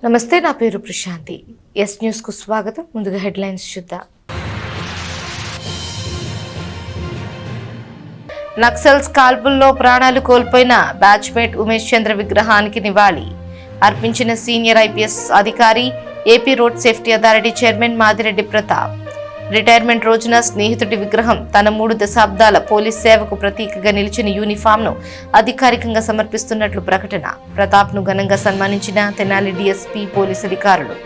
నమస్తే, నా పేరు ప్రశాంతి. ఎస్ న్యూస్ కు స్వాగతం. ముందుగా హెడ్లైన్స్ చూద్దాం. నక్సల్స్ కాల్పుల్లో ప్రాణాలు కోల్పోయిన బ్యాచ్మేట్ ఉమేష్ చంద్ర విగ్రహానికి నివాళి అర్పించిన సీనియర్ ఐపీఎస్ అధికారి, AP road safety authority chairman Madireddy Pratap. Retirement రోజున స్నేహితుడి విగ్రహం తన 3 దశాబ్దాల పోలీస్ సేవకు ప్రతీకగా నిలిచిన యూనిఫామ్ను అధికారికంగా సమర్పిస్తున్నట్లు ప్రకటన. ప్రతాప్ను ఘనంగా సన్మానించిన తెనాలి డీఎస్పీ పోలీసు అధికారులు.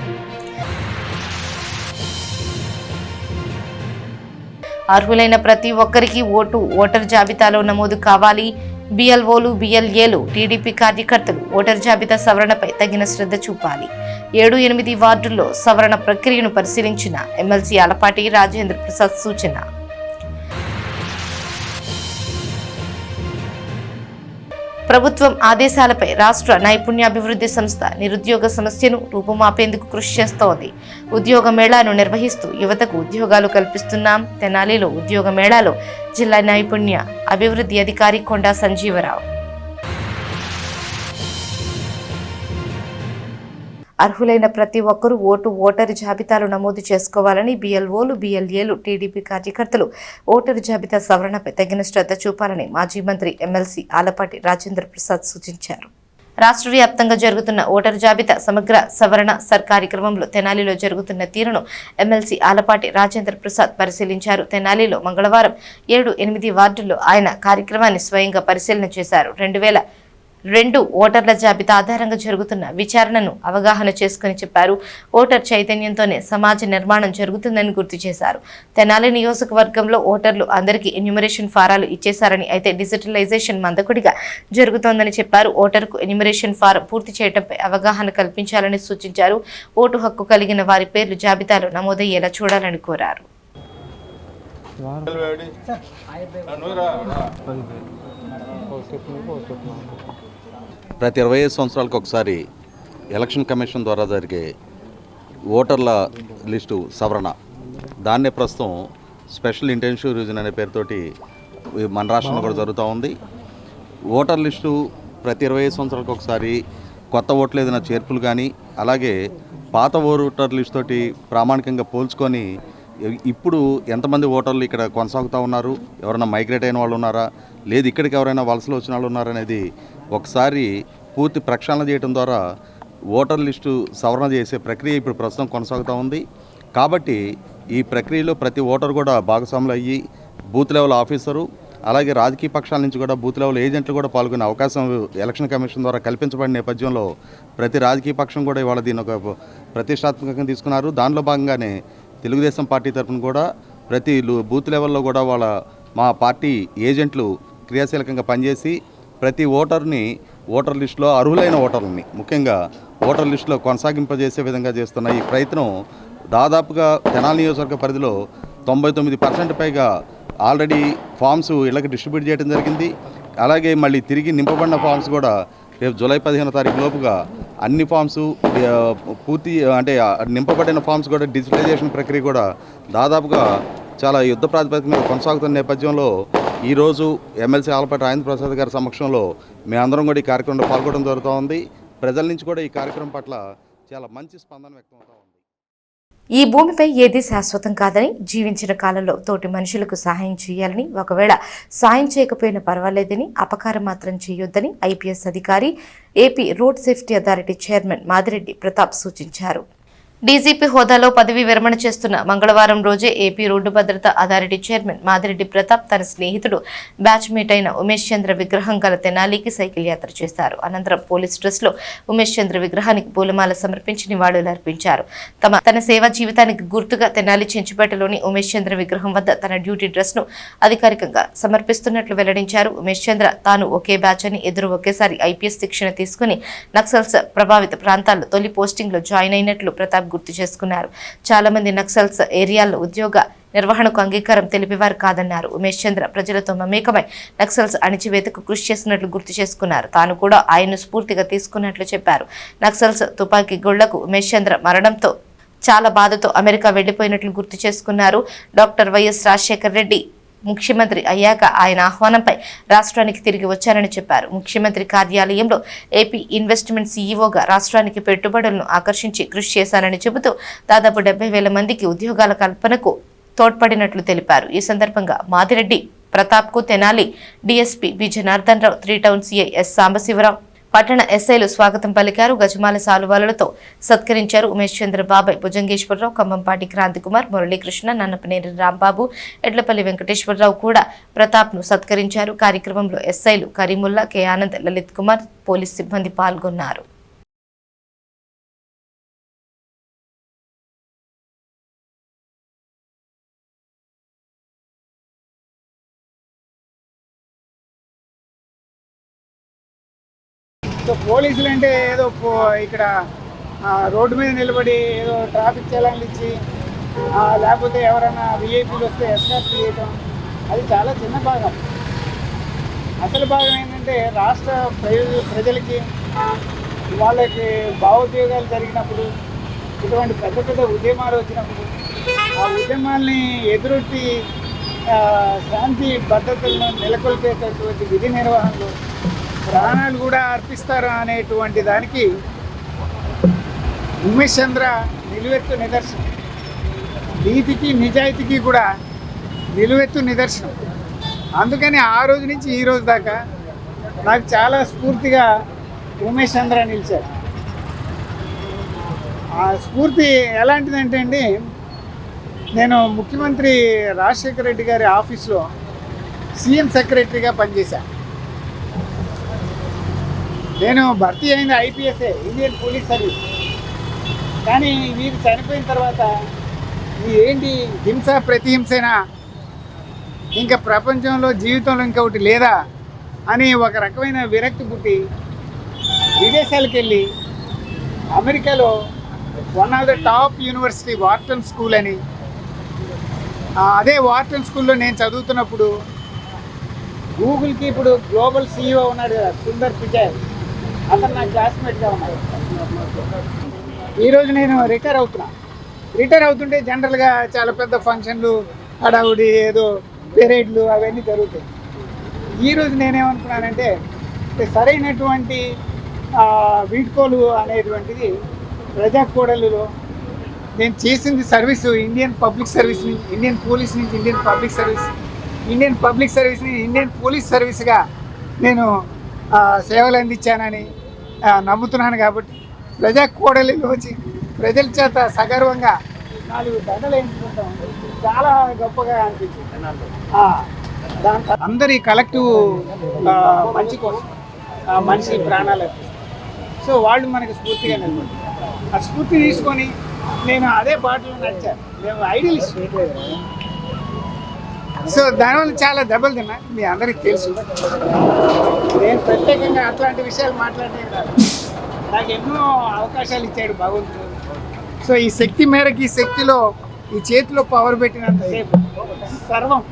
అర్హులైన ప్రతి ఒక్కరికి ఓటర్ జాబితాలో నమోదు కావాలి. బిఎల్ఓలు, బిఎల్ఏలు, టీడీపీ కార్యకర్తలు ఓటర్ జాబితా సవరణపై తగిన శ్రద్ధ చూపాలి. 7-8 వార్డుల్లో సవరణ ప్రక్రియను పరిశీలించిన ఎమ్మెల్సీ ఆలపాటి రాజేంద్ర ప్రసాద్ సూచన. ప్రభుత్వం ఆదేశాలపై రాష్ట్ర నైపుణ్యాభివృద్ధి సంస్థ నిరుద్యోగ సమస్యను రూపుమాపేందుకు కృషి చేస్తోంది. ఉద్యోగ మేళాను నిర్వహిస్తూ యువతకు ఉద్యోగాలు కల్పిస్తున్నాం. తెనాలిలో ఉద్యోగ మేళాలో జిల్లా నైపుణ్య అభివృద్ధి అధికారి కొండా సంజీవరావు. అర్హులైన ప్రతి ఒక్కరూ ఓటరు జాబితాలో నమోదు చేసుకోవాలని బిఎల్ఓలు, బిఎల్ఏలు, టీడీపీ కార్యకర్తలు ఓటరు జాబితా సవరణపై తగిన శ్రద్ధ చూపాలని మాజీ మంత్రి ఎమ్మెల్సీ ఆలపాటి రాజేంద్ర ప్రసాద్ సూచించారు. రాష్ట్ర వ్యాప్తంగా జరుగుతున్న ఓటరు జాబితా సమగ్ర సవరణ కార్యక్రమంలో తెనాలిలో జరుగుతున్న తీరును ఎమ్మెల్సీ ఆలపాటి రాజేంద్ర ప్రసాద్ పరిశీలించారు. తెనాలిలో మంగళవారం 7-8 వార్డుల్లో ఆయన కార్యక్రమాన్ని స్వయంగా పరిశీలన చేశారు. 2002 ఓటర్ల జాబితా ఆధారంగా జరుగుతున్న విచారణను అవగాహన చేసుకుని చెప్పారు. ఓటర్ చైతన్యంతోనే సమాజ నిర్మాణం జరుగుతుందని గుర్తు చేశారు. తెనాలి నియోజకవర్గంలో ఓటర్లు అందరికీ ఎన్యూమరేషన్ ఫారాలు ఇచ్చేశారని, అయితే డిజిటలైజేషన్ మందకొడిగా జరుగుతోందని చెప్పారు. ఓటర్కు ఎన్యూమరేషన్ ఫారం పూర్తి చేయడంపై అవగాహన కల్పించాలని సూచించారు. ఓటు హక్కు కలిగిన వారి పేర్లు జాబితాలో నమోదయ్యేలా చూడాలని కోరారు. ప్రతి 25 సంవత్సరాలకు ఒకసారి ఎలక్షన్ కమిషన్ ద్వారా జరిగే ఓటర్ల లిస్టు సవరణ, దాన్నే ప్రస్తుతం స్పెషల్ ఇంటెన్సివ్ రివిజన్ అనే పేరుతోటి మన రాష్ట్రంలో కూడా జరుగుతూ ఉంది. ఓటర్ లిస్టు ప్రతి 25 సంవత్సరాలకు ఒకసారి కొత్త ఓట్లు ఏదైనా చేర్పులు కానీ, అలాగే పాత ఓటర్ లిస్ట్ తోటి ప్రామాణికంగా పోల్చుకొని ఇప్పుడు ఎంతమంది ఓటర్లు ఇక్కడ కొనసాగుతూ ఉన్నారు, ఎవరైనా మైగ్రేట్ అయిన వాళ్ళు ఉన్నారా, లేదు ఇక్కడికి ఎవరైనా వలసలు వచ్చిన వాళ్ళు ఉన్నారనేది ఒకసారి పూర్తి ప్రక్షాళన చేయడం ద్వారా ఓటర్ లిస్టు సవరణ చేసే ప్రక్రియ ఇప్పుడు ప్రస్తుతం కొనసాగుతూ ఉంది. కాబట్టి ఈ ప్రక్రియలో ప్రతి ఓటర్ కూడా భాగస్వాములు అయ్యి బూత్ లెవెల్ ఆఫీసరు, అలాగే రాజకీయ పక్షాల నుంచి కూడా బూత్ లెవెల్ ఏజెంట్లు కూడా పాల్గొనే అవకాశం ఎలక్షన్ కమిషన్ ద్వారా కల్పించబడిన నేపథ్యంలో ప్రతి రాజకీయ పక్షం కూడా ఇవాళ దీన్ని ఒక ప్రతిష్టాత్మకంగా తీసుకున్నారు. దానిలో భాగంగానే తెలుగుదేశం పార్టీ తరఫున కూడా ప్రతి బూత్ లెవెల్లో కూడా మా పార్టీ ఏజెంట్లు క్రియాశీలకంగా పనిచేసి ప్రతి ఓటర్ని ఓటర్ లిస్టులో అర్హులైన ఓటర్లని ముఖ్యంగా ఓటర్ లిస్టులో కొనసాగింపజేసే విధంగా చేస్తున్న ఈ ప్రయత్నం దాదాపుగా తెనాలి నియోజకవర్గ పరిధిలో 99% పైగా ఆల్రెడీ ఫామ్స్ ఇళ్ళకి డిస్ట్రిబ్యూట్ చేయడం జరిగింది. అలాగే మళ్ళీ తిరిగి నింపబడిన ఫామ్స్ కూడా రేపు జూలై 15వ తారీఖు లోపుగా అన్ని ఫామ్స్ పూర్తి అంటే నింపబడిన ఫామ్స్ కూడా డిజిటలైజేషన్ ప్రక్రియ కూడా దాదాపుగా చాలా యుద్ధ ప్రాతిపదిక మీద కొనసాగుతున్న నేపథ్యంలో ఈరోజు ఎమ్మెల్సీ ఆలపాటి రాజేంద్ర ప్రసాద్ గారి సమక్షంలో మేమందరం కూడా ఈ కార్యక్రమంలో పాల్గొనడం జరుగుతూ ఉంది. ప్రజల నుంచి కూడా ఈ కార్యక్రమం పట్ల చాలా మంచి స్పందన వ్యక్తమవుతూ ఉంది. ఈ భూమిపై ఏదీ శాశ్వతం కాదని, జీవించిన కాలంలో తోటి మనుషులకు సహాయం చేయాలని, ఒకవేళ సాయం చేయకపోయినా పర్వాలేదని, అపకారం మాత్రం చేయొద్దని ఐపీఎస్ అధికారి, AP road safety authority chairman Madireddy Pratap సూచించారు. డీజీపీ హోదాలో పదవి విరమణ చేస్తున్న మంగళవారం రోజే ఏపీ రోడ్డు భద్రత అథారిటీ చైర్మన్ మాదిరెడ్డి ప్రతాప్ తన స్నేహితుడు బ్యాచ్మేట్ అయిన ఉమేష్ చంద్ర విగ్రహం గల తెనాలికి సైకిల్ యాత్ర చేశారు. అనంతరం పోలీస్ డ్రెస్ లో ఉమేష్ చంద్ర విగ్రహానికి పూలమాల సమర్పించి నివాళులర్పించారు. తన సేవా జీవితానికి గుర్తుగా తెనాలి చెంచుపేటలోని ఉమేష్ చంద్ర విగ్రహం వద్ద తన డ్యూటీ డ్రెస్ ను అధికారికంగా సమర్పిస్తున్నట్లు వెల్లడించారు. ఉమేష్ చంద్ర తాను ఒకే బ్యాచ్ అని, ఎదురు ఒకేసారి ఐపీఎస్ శిక్షణ తీసుకుని నక్సల్స్ ప్రభావిత ప్రాంతాల్లో తొలి పోస్టింగ్ లో జాయిన్ అయినట్లు ప్రతాప్ గుర్తు చేసుకున్నారు. చాలా మంది నక్సల్స్ ఏరియాల్లో ఉద్యోగ నిర్వహణకు అంగీకారం తెలిపేవారు కాదన్నారు. ఉమేష్ చంద్ర ప్రజలతో మమేకమై నక్సల్స్ అణిచివేతకు కృషి చేస్తున్నట్లు గుర్తు చేసుకున్నారు. తాను కూడా ఆయన్ను స్ఫూర్తిగా తీసుకున్నట్లు చెప్పారు. నక్సల్స్ తుపాకీ గొళ్లకు ఉమేష్ చంద్ర మరణంతో చాలా బాధతో అమెరికా వెళ్లిపోయినట్లు గుర్తు చేసుకున్నారు. డాక్టర్ వైఎస్ రాజశేఖర్ రెడ్డి ముఖ్యమంత్రి అయ్యాక ఆయన ఆహ్వానంపై రాష్ట్రానికి తిరిగి వచ్చారని చెప్పారు. ముఖ్యమంత్రి కార్యాలయంలో ఏపీ ఇన్వెస్ట్మెంట్ సీఈఓగా రాష్ట్రానికి పెట్టుబడులను ఆకర్షించి కృషి చేశానని చెబుతూ దాదాపు 70,000 మందికి ఉద్యోగాల కల్పనకు తోడ్పడినట్లు తెలిపారు. ఈ సందర్భంగా Madireddy ప్రతాప్కు Tenali DSP B Janardhan Rao, 3 town CI yes Sambasivarao, పట్టణ ఎస్ఐలు స్వాగతం పలికారు. గజమాల సాలువాలతో సత్కరించారు. ఉమేష్ చంద్ర బాబాయ్, భుజంగేశ్వరరావు, ఖమ్మంపాటి క్రాంతికుమార్, మురళీకృష్ణ, నన్నపనేని రాంబాబు, ఎడ్లపల్లి వెంకటేశ్వరరావు కూడా ప్రతాప్ను సత్కరించారు. కార్యక్రమంలో ఎస్ఐలు కరీముల్లా, కె ఆనంద్, లలిత్ కుమార్, పోలీస్ సిబ్బంది పాల్గొన్నారు. సో పోలీసులు అంటే ఏదో ఇక్కడ రోడ్డు మీద నిలబడి ఏదో ట్రాఫిక్ చలాన్లు ఇచ్చి లేకపోతే ఎవరైనా విఐపీలు వస్తే ఎస్కార్ట్ చేయటం, అది చాలా చిన్న భాగం. అసలు భాగం ఏంటంటే రాష్ట్ర ప్రజలకి వాళ్ళకి భావోద్వేగాలు జరిగినప్పుడు, ఇటువంటి పెద్ద పెద్ద ఉద్యమాలు వచ్చినప్పుడు ఆ ఉద్యమాల్ని ఎదురొట్టి శాంతి భద్రతలను నెలకొల్పేటటువంటి విధి నిర్వహణలో ప్రాణాలు కూడా అర్పిస్తారు అనేటువంటి దానికి ఉమేష్ చంద్ర నిలువెత్తు నిదర్శనం. నీతికి నిజాయితీకి కూడా నిలువెత్తు నిదర్శనం. అందుకని ఆ రోజు నుంచి ఈ రోజు దాకా నాకు చాలా స్ఫూర్తిగా ఉమేష్ చంద్ర నిలిచారు. ఆ స్ఫూర్తి ఎలాంటిదంటే అండి, నేను ముఖ్యమంత్రి రాజశేఖర రెడ్డి గారి ఆఫీస్లో సీఎం సెక్రటరీగా పనిచేశాను. నేను భర్తీ అయింది ఐపీఎస్ఏ, ఇండియన్ పోలీస్ సర్వీస్. కానీ వీరు చనిపోయిన తర్వాత ఏంటి హింస ప్రతిహింసేనా, ఇంకా ప్రపంచంలో జీవితంలో ఇంకొకటి లేదా అని ఒక రకమైన విరక్తి పుట్టి విదేశాలకు వెళ్ళి అమెరికాలో one of the top university Wharton school అని, అదే వార్టన్ స్కూల్లో నేను చదువుతున్నప్పుడు గూగుల్కి ఇప్పుడు గ్లోబల్ సీఈఓ ఉన్నాడు కదా సుందర్ పిచాయ్, అతను నా క్లాస్మేట్గా ఉన్నాడు. ఈరోజు నేను రిటైర్ అవుతుంటే జనరల్గా చాలా పెద్ద ఫంక్షన్లు, హడావుడి, ఏదో పెరేడ్లు అవన్నీ జరుగుతాయి. ఈరోజు నేనేమనుకున్నానంటే సరైనటువంటి వీడ్కోలు అనేటువంటిది ప్రజాకోడలులో నేను చేసింది సర్వీసు ఇండియన్ పబ్లిక్ సర్వీస్ నుంచి, ఇండియన్ పోలీస్ నుంచి Indian public service, Indian public సర్వీస్ని ఇండియన్ పోలీస్ సర్వీస్గా నేను సేవలు అందించానని నమ్ముతున్నాను. కాబట్టి ప్రజా కోడలిలోచి ప్రజల చేత సగర్వంగా 4 దండలు ఎంచుకుంటాం, చాలా గొప్పగా అనిపించింది. దాంట్లో అందరి కలెక్టివ్ మంచి కోసం మనిషి ప్రాణాలు అర్పిస్తారు. సో వాళ్ళు మనకి స్ఫూర్తిగా నిలబడతారు. ఆ స్ఫూర్తి తీసుకొని నేను అదే బాటలో నడిచాను. మేము ఐడియలిస్ట్. సో దానివల్ల చాలా దెబ్బలు తిన్నా, మీ అందరికీ తెలుసు. నేను ప్రత్యేకంగా అట్లాంటి విషయాలు మాట్లాడేది కాదు. నాకు ఎన్నో అవకాశాలు ఇచ్చాడు భగవంతుడు. సో ఈ శక్తి మేరకు, ఈ శక్తిలో, ఈ చేతిలో పవర్ పెట్టినంతసేపు సర్వం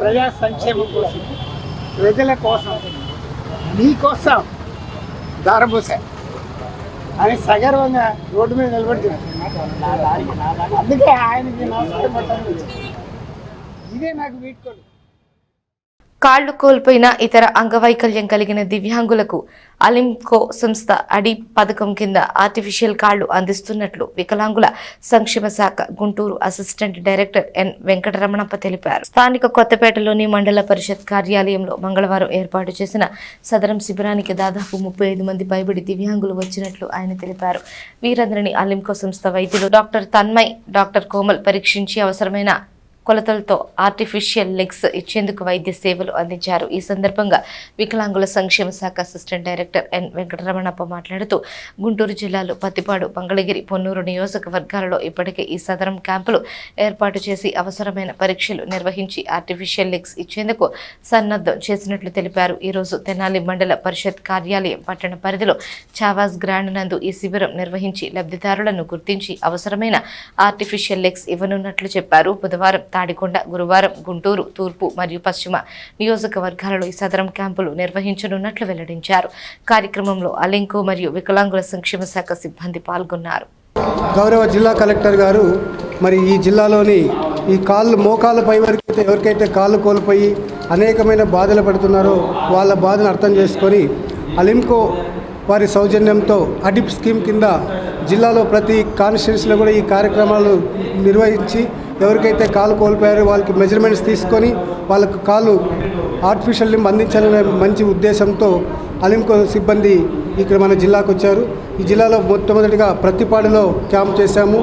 ప్రజా సంక్షేమం కోసం, ప్రజల కోసం, నీ కోసం దారబోసా అని సగర్వంగా రోడ్డు మీద నిలబడుతున్నాను. అందుకే ఆయనకి నమస్కారం. ఇదే నాకు వీడ్కోలు. కాళ్లు కోల్పోయిన ఇతర అంగవైకల్యం కలిగిన దివ్యాంగులకు అలింకో సంస్థ అడి పథకం కింద ఆర్టిఫిషియల్ కాళ్లు అందిస్తున్నట్లు వికలాంగుల సంక్షేమ శాఖ Guntur assistant director N Venkataramanappa తెలిపారు. స్థానిక కొత్తపేటలోని మండల పరిషత్ కార్యాలయంలో మంగళవారం ఏర్పాటు చేసిన సదరం శిబిరానికి దాదాపు 35 మంది పైబడి దివ్యాంగులు వచ్చినట్లు ఆయన తెలిపారు. వీరందరినీ అలింకో సంస్థ వైద్యులు డాక్టర్ తన్మయ్, డాక్టర్ కోమల్ పరీక్షించి అవసరమైన కొలతలతో ఆర్టిఫిషియల్ లెగ్స్ ఇచ్చేందుకు వైద్య సేవలు అందించారు. ఈ సందర్భంగా వికలాంగుల సంక్షేమ శాఖ అసిస్టెంట్ డైరెక్టర్ ఎన్ వెంకటరమణప్ప మాట్లాడుతూ గుంటూరు జిల్లాలో పత్తిపాడు, మంగళగిరి, పొన్నూరు నియోజకవర్గాలలో ఇప్పటికే ఈ సదరం క్యాంపులు ఏర్పాటు చేసి అవసరమైన పరీక్షలు నిర్వహించి ఆర్టిఫిషియల్ లెగ్స్ ఇచ్చేందుకు సన్నద్ధం చేసినట్లు తెలిపారు. ఈరోజు తెనాలి మండల పరిషత్ కార్యాలయం పట్టణ పరిధిలో చావాజ్ గ్రాండ్ నందు ఈ శిబిరం నిర్వహించి లబ్ధిదారులను గుర్తించి అవసరమైన ఆర్టిఫిషియల్ లెగ్స్ ఇవ్వనున్నట్లు చెప్పారు. బుధవారం తాడికొండ, గురువారం గుంటూరు తూర్పు మరియు పశ్చిమ నియోజకవర్గాలలో ఈ సదరం క్యాంపులు నిర్వహించనున్నట్లు వెల్లడించారు. కార్యక్రమంలో అలింకు మరియు వికలాంగుల సంక్షేమ శాఖ సిబ్బంది పాల్గొన్నారు. గౌరవ జిల్లా కలెక్టర్ గారు మరి ఈ జిల్లాలోని ఈ మోకాళ్ళ పై వరకు ఎవరికైతే కాళ్ళు కోల్పోయి అనేకమైన బాధలు పడుతున్నారో వాళ్ళ బాధను అర్థం చేసుకొని అలింకో వారి సౌజన్యంతో అడిప్ స్కీమ్ కింద జిల్లాలో ప్రతి కాన్స్టిట్యున్సీలో కూడా ఈ కార్యక్రమాలు నిర్వహించి ఎవరికైతే కాలు కోల్పోయారో వాళ్ళకి మెజర్మెంట్స్ తీసుకొని వాళ్ళకు కాలు ఆర్టిఫిషియల్ లింబ్ అందించాలనే మంచి ఉద్దేశంతో అలింకో సిబ్బంది ఇక్కడ మన జిల్లాకు వచ్చారు. ఈ జిల్లాలో మొట్టమొదటిగా ప్రతిపాడులో క్యాంప్ చేశాము,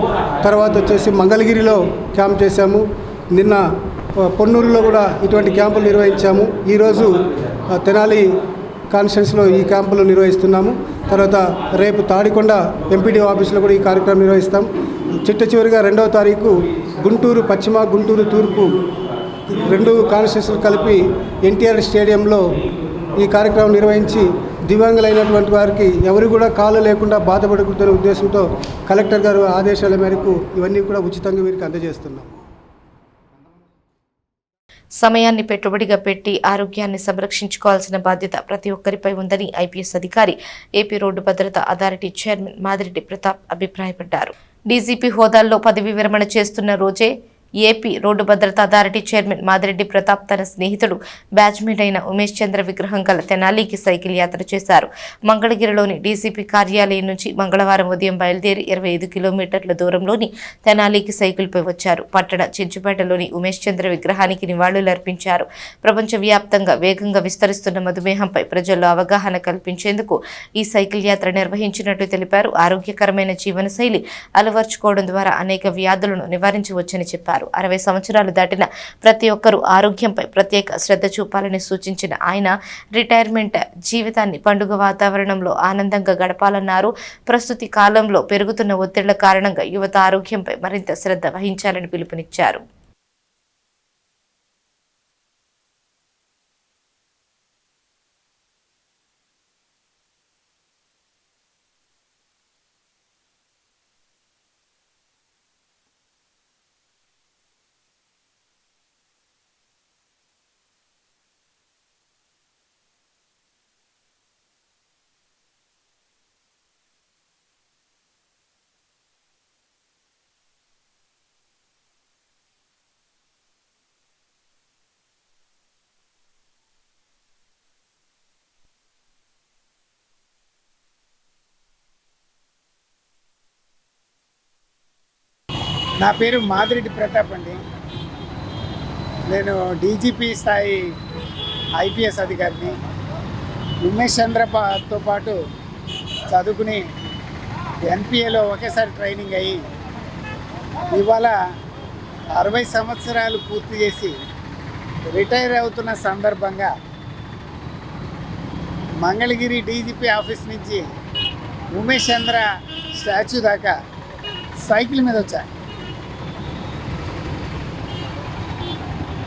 తర్వాత వచ్చేసి మంగళగిరిలో క్యాంప్ చేశాము, నిన్న పొన్నూరులో కూడా ఇటువంటి క్యాంపులు నిర్వహించాము. ఈరోజు తెనాలి కాన్స్టిట్యున్సీలో ఈ క్యాంపులు నిర్వహిస్తున్నాము. తర్వాత రేపు తాడికొండ ఎంపీడీఓ ఆఫీసులో కూడా ఈ కార్యక్రమం నిర్వహిస్తాం. చిట్ట చివరిగా 2వ తారీఖు గుంటూరు పశ్చిమ, గుంటూరు తూర్పు 2 కాన్స్టిట్యున్సీలు కలిపి ఎన్టీఆర్ స్టేడియంలో ఈ కార్యక్రమం నిర్వహించి దివ్యాంగులైనటువంటి వారికి ఎవరు కూడా కాళ్ళు లేకుండా బాధపడకూడదనే ఉద్దేశంతో కలెక్టర్ గారు ఆదేశాల మేరకు ఇవన్నీ కూడా ఉచితంగా వీరికి అందజేస్తున్నాం. సమయాన్ని పెట్టుబడిగా పెట్టి ఆరోగ్యాన్ని సంరక్షించుకోవాల్సిన బాధ్యత ప్రతి ఒక్కరిపై ఉందని ఐపీఎస్ అధికారి, ఏపీ రోడ్డు భద్రతా అథారిటీ చైర్మన్ మాదిరెడ్డి ప్రతాప్ అభిప్రాయపడ్డారు. డీజీపీ హోదాల్లో పదవి విరమణ చేస్తున్న రోజే ఏపీ రోడ్డు భద్రతా అథారిటీ చైర్మన్ మాదిరెడ్డి ప్రతాప్ తన స్నేహితుడు బ్యాచ్మేట్ అయిన ఉమేష్ చంద్ర విగ్రహం గల తెనాలికి సైకిల్ యాత్ర చేశారు. మంగళగిరిలోని డీసీపీ కార్యాలయం నుంచి మంగళవారం ఉదయం బయలుదేరి 25 కిలోమీటర్ల దూరంలోని తెనాలికి సైకిల్పై వచ్చారు. పట్టణ చెంచుపేటలోని ఉమేష్ చంద్ర విగ్రహానికి నివాళులర్పించారు. ప్రపంచవ్యాప్తంగా వేగంగా విస్తరిస్తున్న మధుమేహంపై ప్రజల్లో అవగాహన కల్పించేందుకు ఈ సైకిల్ యాత్ర నిర్వహించినట్లు తెలిపారు. ఆరోగ్యకరమైన జీవనశైలి అలవర్చుకోవడం ద్వారా అనేక వ్యాధులను నివారించవచ్చని చెప్పారు. 60 సంవత్సరాలు దాటిన ప్రతి ఒక్కరూ ఆరోగ్యంపై ప్రత్యేక శ్రద్ధ చూపాలని సూచించిన ఆయన రిటైర్మెంట్ జీవితాన్ని పండుగ వాతావరణంలో ఆనందంగా గడపాలన్నారు. ప్రస్తుత కాలంలో పెరుగుతున్న ఒత్తిళ్ల కారణంగా యువత ఆరోగ్యంపై మరింత శ్రద్ధ వహించాలని పిలుపునిచ్చారు. నా పేరు మాదిరెడ్డి ప్రతాప్ అండి. నేను డీజీపీ స్థాయి ఐపీఎస్ అధికారిని. ఉమేష్ చంద్రతో పాటు చదువుకుని ఎన్పిఏలో ఒకేసారి ట్రైనింగ్ అయ్యి ఇవాళ 60 సంవత్సరాలు పూర్తి చేసి రిటైర్ అవుతున్న సందర్భంగా మంగళగిరి డీజీపీ ఆఫీస్ నుంచి ఉమేష్ చంద్ర స్టాచ్యూ దాకా సైకిల్ మీద వచ్చా.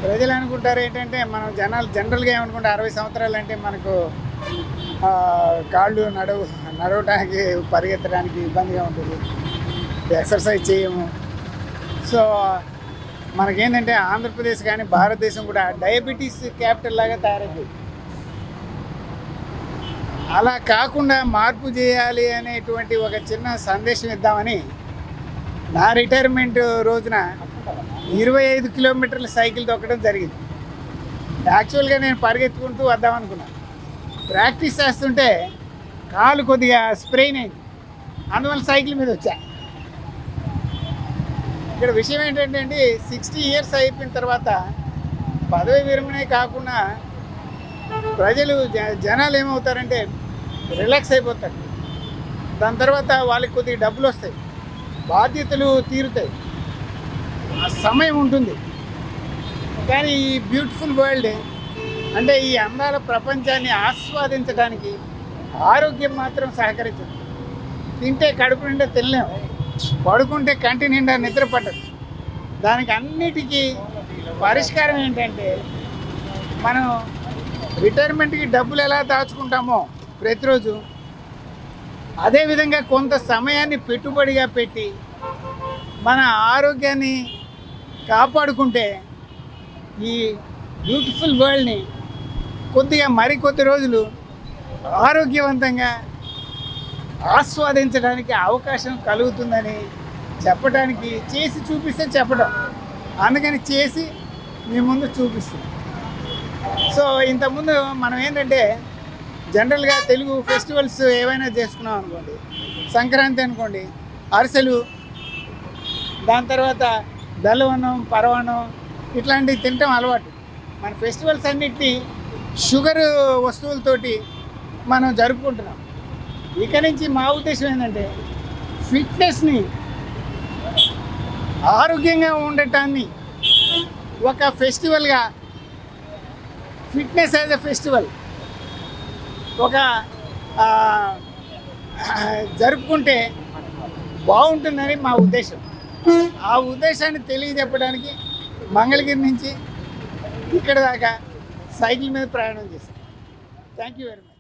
ప్రజలు అనుకుంటారు ఏంటంటే, మనం జనాలు జనరల్గా ఏమనుకుంటే 60 సంవత్సరాలు అంటే మనకు కాళ్ళు నడవడానికి పరిగెత్తడానికి ఇబ్బందిగా ఉంటుంది, ఎక్సర్సైజ్ చేయము. సో మనకేంటంటే ఆంధ్రప్రదేశ్ కానీ భారతదేశం కూడా డయాబెటీస్ క్యాపిటల్ లాగా తయారైంది. అలా కాకుండా మార్పు చేయాలి అనేటువంటి ఒక చిన్న సందేశం ఇద్దామని నా రిటైర్మెంట్ రోజున 25 కిలోమీటర్ల సైకిల్ తొక్కడం జరిగింది. యాక్చువల్గా నేను పరిగెత్తుకుంటూ వద్దామనుకున్నాను. ప్రాక్టీస్ చేస్తుంటే కాలు కొద్దిగా స్ప్రెయిన్ అయింది, అందువల్ల సైకిల్ మీద వచ్చా. ఇక్కడ విషయం ఏంటంటే అండి, 60 ఇయర్స్ అయిపోయిన తర్వాత పదవి విరమణే కాకుండా ప్రజలు జనాలు ఏమవుతారంటే రిలాక్స్ అయిపోతారు. దాని తర్వాత వాళ్ళకి కొద్దిగా డబ్బులు వస్తాయి, బాధ్యతలు తీరుతాయి, ఆ సమయం ఉంటుంది. కానీ ఈ బ్యూటిఫుల్ వరల్డ్ అంటే ఈ అందాల ప్రపంచాన్ని ఆస్వాదించడానికి ఆరోగ్యం మాత్రం సహకరించదు. తింటే కడుపు నిండా తినలేము, పడుకుంటే కంటి నిండా నిద్ర పట్టదు. దానికి అన్నిటికీ పరిష్కారం ఏంటంటే, మనం రిటైర్మెంట్కి డబ్బులు ఎలా దాచుకుంటామో ప్రతిరోజు, అదేవిధంగా కొంత సమయాన్ని పెట్టుబడిగా పెట్టి మన ఆరోగ్యాన్ని కాపాడుకుంటే ఈ బ్యూటిఫుల్ వరల్డ్ని కొద్దిగా మరికొద్ది రోజులు ఆరోగ్యవంతంగా ఆస్వాదించడానికి అవకాశం కలుగుతుందని చెప్పడానికి, చేసి చూపిస్తే చెప్పడం. అందుకని చేసి మీ ముందు చూపిస్తుంది. సో ఇంతకుముందు మనం ఏంటంటే జనరల్గా తెలుగు ఫెస్టివల్స్ ఏవైనా చేసుకున్నాం అనుకోండి, సంక్రాంతి అనుకోండి, అరిసెలు, దాని తర్వాత బెల్లవన్నం, పరవన్నం ఇట్లాంటివి తినటం అలవాటు. మన ఫెస్టివల్స్ అన్నిటినీ షుగర్ వస్తువులతోటి మనం జరుపుకుంటున్నాం. ఇక నుంచి మా ఉద్దేశం ఏంటంటే ఫిట్నెస్ని, ఆరోగ్యంగా ఉండటాన్ని ఒక ఫెస్టివల్గా, ఫిట్నెస్ యాజ్ ఎ ఫెస్టివల్ ఒక జరుపుకుంటే బాగుంటుందని మా ఉద్దేశం. ఆ ఉద్దేశాన్ని తెలియజెప్పడానికి మంగళగిరి నుంచి ఇక్కడ దాకా సైకిల్ మీద ప్రయాణం చేశాం. Thank you very much.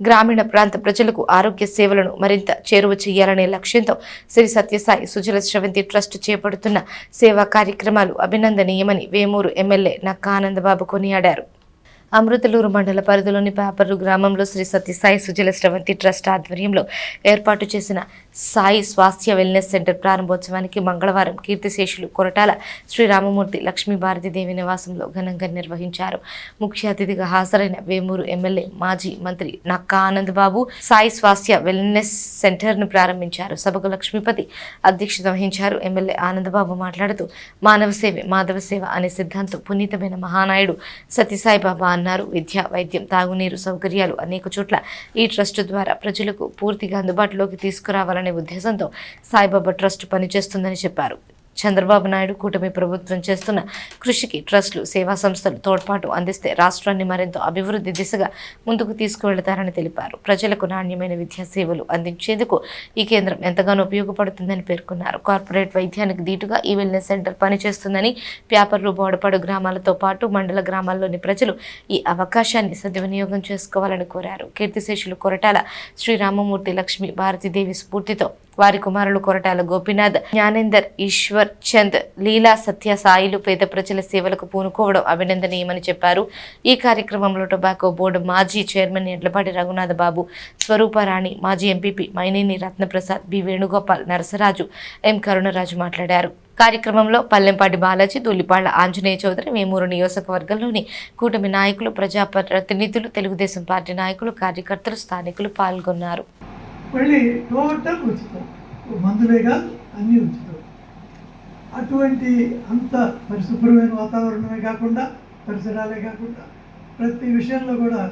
గ్రామీణ ప్రాంత ప్రజలకు ఆరోగ్య సేవలను మరింత చేరువ చేయాలనే లక్ష్యంతో శ్రీ సత్యసాయి సుజల స్రవంతి ట్రస్ట్ చేపడుతున్న సేవా కార్యక్రమాలు అభినందనీయమని వేమూరు ఎమ్మెల్యే నక్కా ఆనందబాబు కొనియాడారు. అమృతలూరు మండల పరిధిలోని పేపర్రు గ్రామంలో శ్రీ సత్యసాయి సుజల స్రవంతి ట్రస్ట్ ఆధ్వర్యంలో ఏర్పాటు చేసిన సాయి స్వాస్థ్య వెల్నెస్ సెంటర్ ప్రారంభోత్సవానికి మంగళవారం కీర్తిశేషులు కొరటాల శ్రీరామమూర్తి లక్ష్మీ భారతీదేవి నివాసంలో ఘనంగా నిర్వహించారు. ముఖ్య అతిథిగా హాజరైన వేమూరు ఎమ్మెల్యే మాజీ మంత్రి నక్కా ఆనందబాబు సాయి స్వాస్థ్య వెల్నెస్ సెంటర్ను ప్రారంభించారు. సభకు లక్ష్మీపతి అధ్యక్షత వహించారు. ఎమ్మెల్యే ఆనందబాబు మాట్లాడుతూ మానవ సేవే మాధవ సేవ అనే సిద్ధాంతం పునీతమైన మహానాయుడు సత్యసాయి బాబా అన్నారు. విద్య, వైద్యం, తాగునీరు సౌకర్యాలు అనేక చోట్ల ఈ ట్రస్ట్ ద్వారా ప్రజలకు పూర్తిగా అందుబాటులోకి తీసుకురావాలనే ఉద్దేశంతో సాయిబాబా ట్రస్ట్ పనిచేస్తుందని చెప్పారు. చంద్రబాబు నాయుడు కూటమి ప్రభుత్వం చేస్తున్న కృషికి ట్రస్టులు, సేవా సంస్థలు తోడ్పాటు అందిస్తే రాష్ట్రాన్ని మరింత అభివృద్ధి దిశగా ముందుకు తీసుకువెళతారని తెలిపారు. ప్రజలకు నాణ్యమైన విద్యా సేవలు అందించేందుకు ఈ కేంద్రం ఎంతగానో ఉపయోగపడుతుందని పేర్కొన్నారు. కార్పొరేట్ వైద్యానికి దీటుగా ఈ వెల్నెస్ సెంటర్ పనిచేస్తుందని, పేపర్లు, బోడపాడు గ్రామాలతో పాటు మండల గ్రామాల్లోని ప్రజలు ఈ అవకాశాన్ని సద్వినియోగం చేసుకోవాలని కోరారు. కీర్తిశేషులు కొరటాల శ్రీరామమూర్తి లక్ష్మీ భారతీదేవి స్ఫూర్తితో వారి కుమారులు కొరటాల గోపీనాథ్, జ్ఞానేందర్, ఈశ్వర్ చంద్, లీలా సత్య సాయిలు పేద ప్రజల సేవలకు పూనుకోవడం అభినందనీయమని చెప్పారు. ఈ కార్యక్రమంలో టొబాకో బోర్డు మాజీ చైర్మన్ ఎడ్లపాటి రఘునాథ బాబు, స్వరూపరాణి, మాజీ ఎంపీపీ మైనేని రత్నప్రసాద్, బి వేణుగోపాల్, నరసరాజు, ఎం కరుణరాజు మాట్లాడారు. కార్యక్రమంలో పల్లెంపాటి బాలాజీ, దుల్లిపాళ్ల ఆంజనేయ చౌదరి, వేమూరు నియోజకవర్గంలోని కూటమి నాయకులు, ప్రజాప్రతినిధులు, తెలుగుదేశం పార్టీ నాయకులు, కార్యకర్తలు, స్థానికులు పాల్గొన్నారు. మళ్ళీ టోటల్ ఉచితం, మందులే కాదు అన్నీ ఉచితం. అటువంటి అంత పరిశుభ్రమైన వాతావరణమే కాకుండా, పరిసరాలే కాకుండా ప్రతి విషయంలో కూడా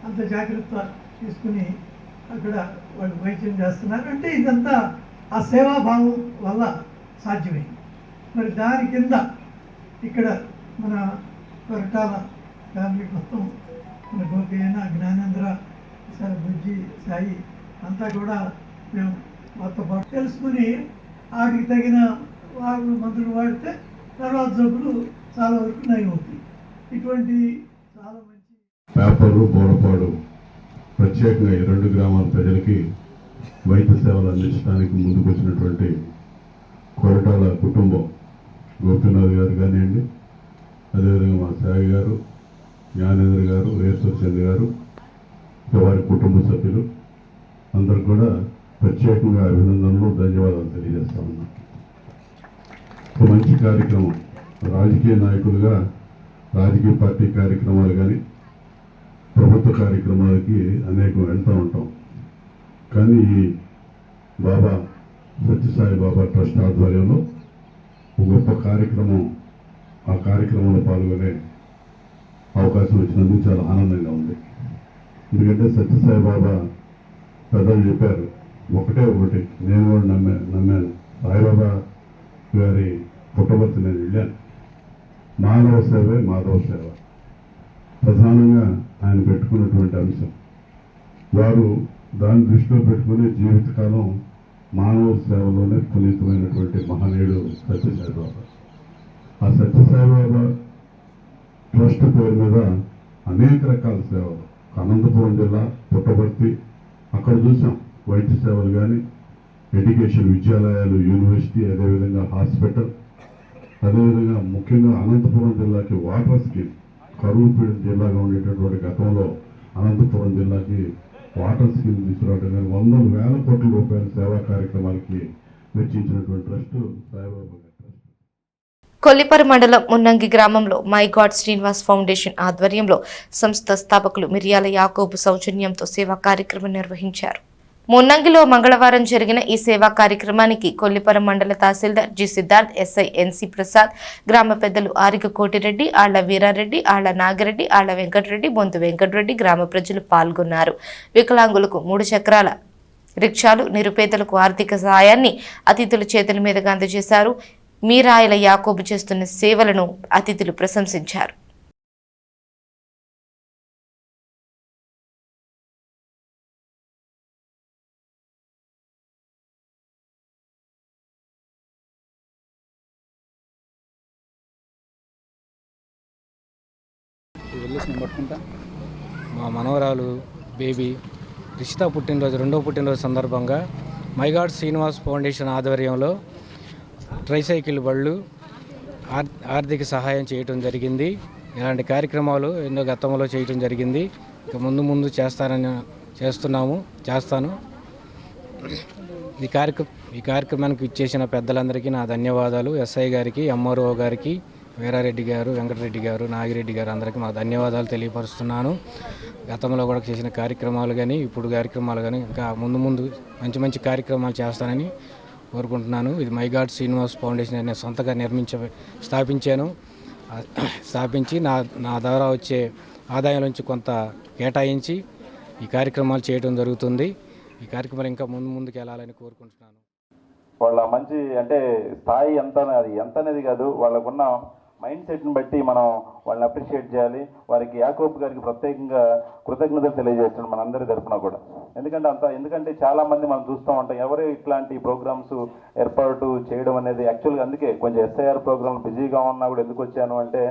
అంత జాగ్రత్త తీసుకుని అక్కడ వాళ్ళు వైద్యం చేస్తున్నారు. అంటే ఇదంతా ఆ సేవాభావం వల్ల సాధ్యమైంది. మరి దాని కింద ఇక్కడ మన కొరటాల ఫ్యామిలీ మొత్తం, మన గోపి అయినా, జ్ఞానేంద్ర, బుజ్జి, సాయి అంతా కూడా మేము మొత్తం పాటు తెలుసుకుని వాటికి తగిన మందులు వాడితే తర్వాత జబ్బులు చాలా వరకు నయం అవుతాయి. ఇటువంటి చాలా మంచి పేపరు, బోడపాడు ప్రత్యేకంగా ఈ రెండు గ్రామాల ప్రజలకి వైద్య సేవలు అందించడానికి ముందుకు వచ్చినటువంటి కొరటాల కుటుంబం, గోపీనాథ్ గారు కానివ్వండి, అదేవిధంగా మా సాయి గారు, జ్ఞానేంద్ర గారు, ఈశ్వర్ చంద్ గారు, వారి కుటుంబ సభ్యులు అందరు కూడా ప్రత్యేకంగా అభినందనలు, ధన్యవాదాలు తెలియజేస్తా ఉన్నాం. ఒక మంచి కార్యక్రమం. రాజకీయ నాయకులుగా రాజకీయ పార్టీ కార్యక్రమాలు కానీ ప్రభుత్వ కార్యక్రమాలకి అనేకం వెళ్తూ ఉంటాం. కానీ ఈ బాబా సత్యసాయి బాబా ట్రస్ట్ ఆధ్వర్యంలో ఒక గొప్ప కార్యక్రమం, ఆ కార్యక్రమంలో పాల్గొనే అవకాశం వచ్చినందుకు చాలా ఆనందంగా ఉంది. ఎందుకంటే సత్యసాయి బాబా పెద్దలు చెప్పారు, ఒకటే ఒకటి, నేను కూడా నమ్మాను. సాయిబాబా గారి పుట్టబర్తి నేను వెళ్ళాను. మానవ సేవే మాధవ సేవ ప్రధానంగా ఆయన పెట్టుకున్నటువంటి అంశం. వారు దాన్ని దృష్టిలో పెట్టుకునే జీవితకాలం మానవ సేవలోనే పునీతమైనటువంటి మహనీయుడు సత్యసాయి బాబా. ఆ సత్యసాయి బాబా ట్రస్ట్ పేరు మీద అనేక రకాల సేవలు అనంతపురం జిల్లా పుట్టపర్తి అక్కడ చూసాం. వైద్య సేవలు కానీ, ఎడ్యుకేషన్, విద్యాలయాలు, యూనివర్సిటీ, అదేవిధంగా హాస్పిటల్, అదేవిధంగా ముఖ్యంగా అనంతపురం జిల్లాకి వాటర్ స్కీమ్, కరువు పీడిత జిల్లాగా ఉండేటటువంటి గతంలో అనంతపురం జిల్లాకి వాటర్ స్కీమ్ తీసుకురావడం కానీ వందల వేల కోట్ల రూపాయల సేవా కార్యక్రమాలకి వెచ్చించినటువంటి ట్రస్ట్ సాయిబాబా ట్రస్ట్. కొల్లిపర మండలం మున్నంగి గ్రామంలో మై గాడ్ శ్రీనివాస్ ఫౌండేషన్ ఆధ్వర్యంలో సంస్థ స్థాపకులు మిర్యాల యాకోబు సౌజన్యంతో సేవా కార్యక్రమం నిర్వహించారు. మున్నంగిలో మంగళవారం జరిగిన ఈ సేవా కార్యక్రమానికి కొల్లిపర మండల తహసీల్దార్ జి సిద్ధార్థ్, ఎస్ఐ ఎన్సి ప్రసాద్, గ్రామ పెద్దలు ఆరిక కోటిరెడ్డి, ఆళ్ల వీరారెడ్డి, ఆళ్ల నాగిరెడ్డి, ఆళ్ల వెంకటరెడ్డి, బొంతు వెంకటరెడ్డి గ్రామ ప్రజలు పాల్గొన్నారు. వికలాంగులకు 3 చక్రాల రిక్షాలు, నిరుపేదలకు ఆర్థిక సహాయాన్ని అతిథుల చేతుల మీదుగా అందజేశారు. మీరాయల యాకోబు చేస్తున్న సేవలను అతిథులు ప్రశంసించారు. మా మనవరాలు బేబీ రిషిత పుట్టినరోజు 2వ పుట్టినరోజు సందర్భంగా మైగాడ్ శ్రీనివాస్ ఫౌండేషన్ ఆధ్వర్యంలో ట్రైసైకిల్ బళ్ళు ఆర్థిక సహాయం చేయటం జరిగింది. ఇలాంటి కార్యక్రమాలు ఎన్నో గతంలో చేయటం జరిగింది. ఇక ముందు చేస్తాను. ఈ కార్యక్రమానికి ఇచ్చేసిన పెద్దలందరికీ నా ధన్యవాదాలు. ఎస్ఐ గారికి, ఎంఆర్ఓ గారికి, వీరారెడ్డి గారు, వెంకటరెడ్డి గారు, నాగిరెడ్డి గారు అందరికీ మా ధన్యవాదాలు తెలియపరుస్తున్నాను. గతంలో కూడా చేసిన కార్యక్రమాలు కానీ ఇప్పుడు కార్యక్రమాలు కానీ ఇంకా ముందు మంచి కార్యక్రమాలు చేస్తానని కోరుకుంటున్నాను. ఇది మై గాడ్ శ్రీనివాస్ ఫౌండేషన్ అనే సొంతగా స్థాపించి నా ద్వారా వచ్చే ఆదాయం నుంచి కొంత కేటాయించి ఈ కార్యక్రమాలు చేయడం జరుగుతుంది. ఈ కార్యక్రమాలు ఇంకా ముందుకు వెళ్ళాలని కోరుకుంటున్నాను. వాళ్ళ మంచి అంటే స్థాయి ఎంత అనేది కాదు, వాళ్ళకున్న మైండ్ సెట్ని బట్టి మనం వాళ్ళని అప్రిషియేట్ చేయాలి. వారికి యాకోబ్ గారికి ప్రత్యేకంగా కృతజ్ఞతలు తెలియజేస్తున్నాం మనందరి తరఫున కూడా. ఎందుకంటే చాలామంది మనం చూస్తూ ఉంటాం, ఎవరు ఇట్లాంటి ప్రోగ్రామ్స్ ఏర్పాటు చేయడం అనేది యాక్చువల్గా అందుకే కొంచెం ఎస్ఐఆర్ ప్రోగ్రామ్ బిజీగా ఉన్నా కూడా ఎందుకు వచ్చాను అంటే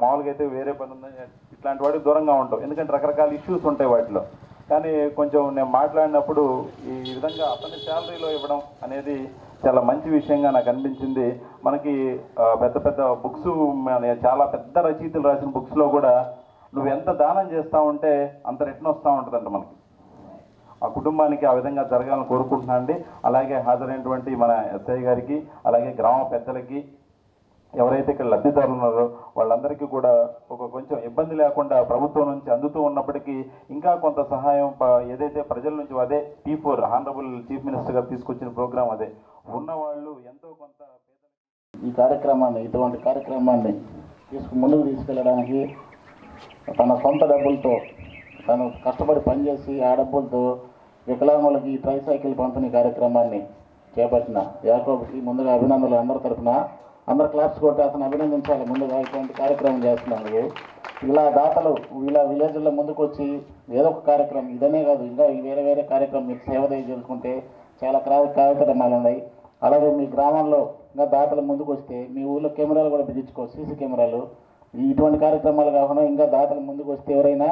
మామూలుగా అయితే వేరే పని ఉందని ఇట్లాంటి వాటికి దూరంగా ఉంటాం. ఎందుకంటే రకరకాల ఇష్యూస్ ఉంటాయి వాటిలో. కానీ కొంచెం నేను మాట్లాడినప్పుడు ఈ విధంగా అతని శాలరీలో ఇవ్వడం అనేది చాలా మంచి విషయంగా నాకు అనిపించింది. మనకి పెద్ద బుక్స్, చాలా పెద్ద రచయితలు రాసిన బుక్స్లో కూడా నువ్వు ఎంత దానం చేస్తూ ఉంటే అంత రిటర్న్ వస్తూ ఉంటుందంట మనకి. ఆ కుటుంబానికి ఆ విధంగా జరగాలని కోరుకుంటున్నాను అండి. అలాగే హాజరైనటువంటి మన ఎస్ఐ గారికి, అలాగే గ్రామ పెద్దలకి, ఎవరైతే ఇక్కడ లబ్ధిదారులు ఉన్నారో వాళ్ళందరికీ కూడా కొంచెం ఇబ్బంది లేకుండా ప్రభుత్వం నుంచి అందుతూ ఉన్నప్పటికీ ఇంకా కొంత సహాయం ఏదైతే ప్రజల నుంచి అదే P4 హానరబుల్ చీఫ్ మినిస్టర్ గారు తీసుకొచ్చిన ప్రోగ్రాం అదే ఉన్నవాళ్ళు ఎంతో కొంత ఈ కార్యక్రమాన్ని, ఇటువంటి కార్యక్రమాన్ని ముందుకు తీసుకెళ్ళడానికి తన సొంత డబ్బులతో తను కష్టపడి పనిచేసి ఆ డబ్బులతో వికలాంగులకి ట్రైసైకిల్ పంపిణీ కార్యక్రమాన్ని చేపట్టిన యాకోబుకి ముందుగా అభినందనలు అందరి తరఫున. అందరు క్లాప్స్ కొట్టి అతను అభినందించాలి. ముందుగా ఇటువంటి కార్యక్రమం చేస్తున్నారు. ఇలా దాతలు ఇలా విలేజ్లో ముందుకు వచ్చి ఏదో ఒక కార్యక్రమం, ఇదనే కాదు ఇంకా వేరే కార్యక్రమం మీకు సేవ చేసుకుంటే చాలా కార్యక్రమాలు ఉన్నాయి. అలాగే మీ గ్రామంలో ఇంకా దాతలు ముందుకు వస్తే మీ ఊళ్ళో కెమెరాలు కూడా బిగించుకో, సీసీ కెమెరాలు. ఇటువంటి కార్యక్రమాలు కాకుండా ఇంకా దాతలు ముందుకు వస్తే ఎవరైనా